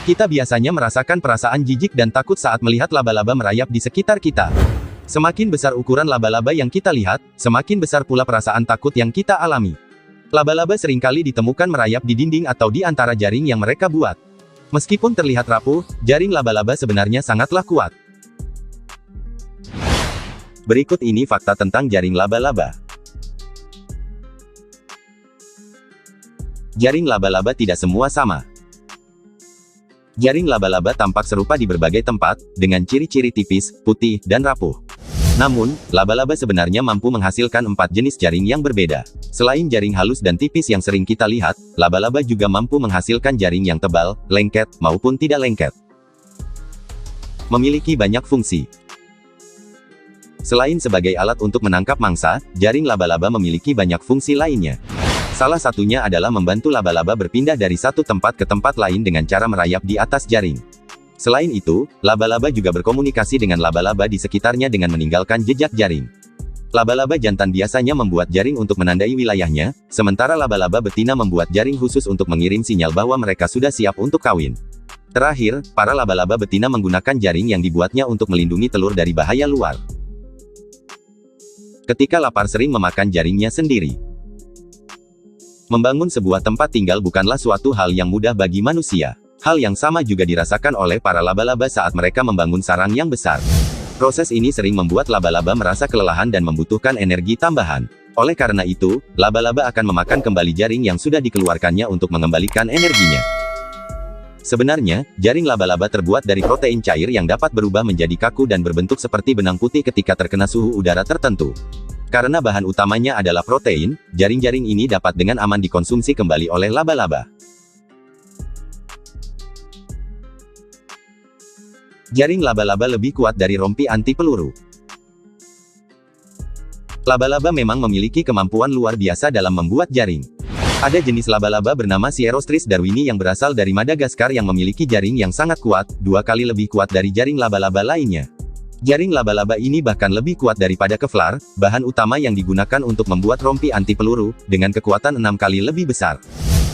Kita biasanya merasakan perasaan jijik dan takut saat melihat laba-laba merayap di sekitar kita. Semakin besar ukuran laba-laba yang kita lihat, semakin besar pula perasaan takut yang kita alami. Laba-laba seringkali ditemukan merayap di dinding atau di antara jaring yang mereka buat. Meskipun terlihat rapuh, jaring laba-laba sebenarnya sangatlah kuat. Berikut ini fakta tentang jaring laba-laba. Jaring laba-laba tidak semua sama. Jaring laba-laba tampak serupa di berbagai tempat, dengan ciri-ciri tipis, putih, dan rapuh. Namun, laba-laba sebenarnya mampu menghasilkan 4 jenis jaring yang berbeda. Selain jaring halus dan tipis yang sering kita lihat, laba-laba juga mampu menghasilkan jaring yang tebal, lengket, maupun tidak lengket. Memiliki banyak fungsi. Selain sebagai alat untuk menangkap mangsa, jaring laba-laba memiliki banyak fungsi lainnya. Salah satunya adalah membantu laba-laba berpindah dari satu tempat ke tempat lain dengan cara merayap di atas jaring. Selain itu, laba-laba juga berkomunikasi dengan laba-laba di sekitarnya dengan meninggalkan jejak jaring. Laba-laba jantan biasanya membuat jaring untuk menandai wilayahnya, sementara laba-laba betina membuat jaring khusus untuk mengirim sinyal bahwa mereka sudah siap untuk kawin. Terakhir, para laba-laba betina menggunakan jaring yang dibuatnya untuk melindungi telur dari bahaya luar. Ketika lapar sering memakan jaringnya sendiri. Membangun sebuah tempat tinggal bukanlah suatu hal yang mudah bagi manusia. Hal yang sama juga dirasakan oleh para laba-laba saat mereka membangun sarang yang besar. Proses ini sering membuat laba-laba merasa kelelahan dan membutuhkan energi tambahan. Oleh karena itu, laba-laba akan memakan kembali jaring yang sudah dikeluarkannya untuk mengembalikan energinya. Sebenarnya, jaring laba-laba terbuat dari protein cair yang dapat berubah menjadi kaku dan berbentuk seperti benang putih ketika terkena suhu udara tertentu. Karena bahan utamanya adalah protein, jaring-jaring ini dapat dengan aman dikonsumsi kembali oleh laba-laba. Jaring laba-laba lebih kuat dari rompi anti peluru. Laba-laba memang memiliki kemampuan luar biasa dalam membuat jaring. Ada jenis laba-laba bernama Sierostris darwini yang berasal dari Madagaskar yang memiliki jaring yang sangat kuat, 2 kali lebih kuat dari jaring laba-laba lainnya. Jaring laba-laba ini bahkan lebih kuat daripada Kevlar, bahan utama yang digunakan untuk membuat rompi anti peluru, dengan kekuatan 6 kali lebih besar.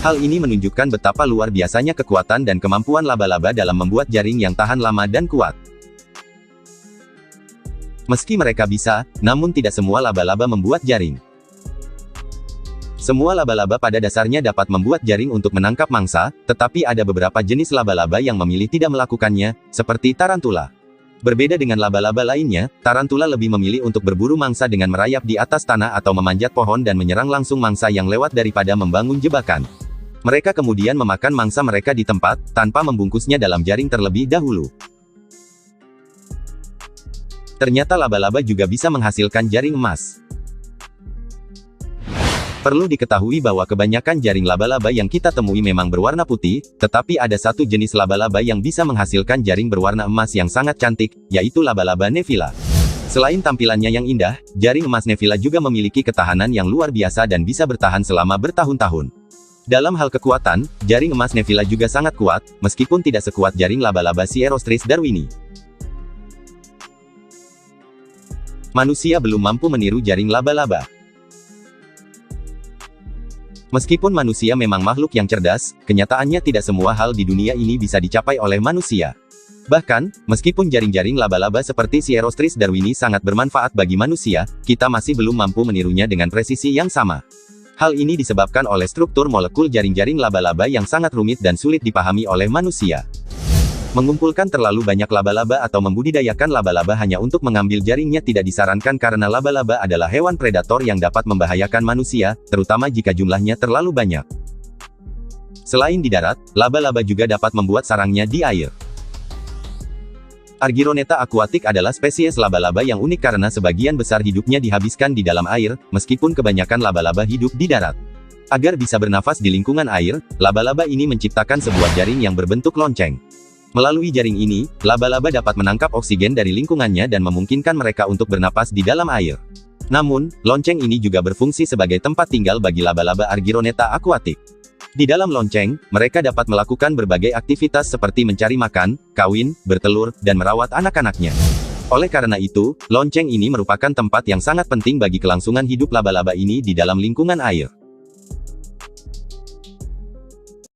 Hal ini menunjukkan betapa luar biasanya kekuatan dan kemampuan laba-laba dalam membuat jaring yang tahan lama dan kuat. Meski mereka bisa, namun tidak semua laba-laba membuat jaring. Semua laba-laba pada dasarnya dapat membuat jaring untuk menangkap mangsa, tetapi ada beberapa jenis laba-laba yang memilih tidak melakukannya, seperti tarantula. Berbeda dengan laba-laba lainnya, tarantula lebih memilih untuk berburu mangsa dengan merayap di atas tanah atau memanjat pohon dan menyerang langsung mangsa yang lewat daripada membangun jebakan. Mereka kemudian memakan mangsa mereka di tempat, tanpa membungkusnya dalam jaring terlebih dahulu. Ternyata laba-laba juga bisa menghasilkan jaring emas. Perlu diketahui bahwa kebanyakan jaring laba-laba yang kita temui memang berwarna putih, tetapi ada satu jenis laba-laba yang bisa menghasilkan jaring berwarna emas yang sangat cantik, yaitu laba-laba Nephila. Selain tampilannya yang indah, jaring emas Nephila juga memiliki ketahanan yang luar biasa dan bisa bertahan selama bertahun-tahun. Dalam hal kekuatan, jaring emas Nephila juga sangat kuat, meskipun tidak sekuat jaring laba-laba Sierostris darwini. Manusia belum mampu meniru jaring laba-laba. Meskipun manusia memang makhluk yang cerdas, kenyataannya tidak semua hal di dunia ini bisa dicapai oleh manusia. Bahkan, meskipun jaring-jaring laba-laba seperti Sierostris darwini sangat bermanfaat bagi manusia, kita masih belum mampu menirunya dengan presisi yang sama. Hal ini disebabkan oleh struktur molekul jaring-jaring laba-laba yang sangat rumit dan sulit dipahami oleh manusia. Mengumpulkan terlalu banyak laba-laba atau membudidayakan laba-laba hanya untuk mengambil jaringnya tidak disarankan karena laba-laba adalah hewan predator yang dapat membahayakan manusia, terutama jika jumlahnya terlalu banyak. Selain di darat, laba-laba juga dapat membuat sarangnya di air. Argyroneta aquatic adalah spesies laba-laba yang unik karena sebagian besar hidupnya dihabiskan di dalam air, meskipun kebanyakan laba-laba hidup di darat. Agar bisa bernafas di lingkungan air, laba-laba ini menciptakan sebuah jaring yang berbentuk lonceng. Melalui jaring ini, laba-laba dapat menangkap oksigen dari lingkungannya dan memungkinkan mereka untuk bernapas di dalam air. Namun, lonceng ini juga berfungsi sebagai tempat tinggal bagi laba-laba Argyroneta aquatic. Di dalam lonceng, mereka dapat melakukan berbagai aktivitas seperti mencari makan, kawin, bertelur, dan merawat anak-anaknya. Oleh karena itu, lonceng ini merupakan tempat yang sangat penting bagi kelangsungan hidup laba-laba ini di dalam lingkungan air.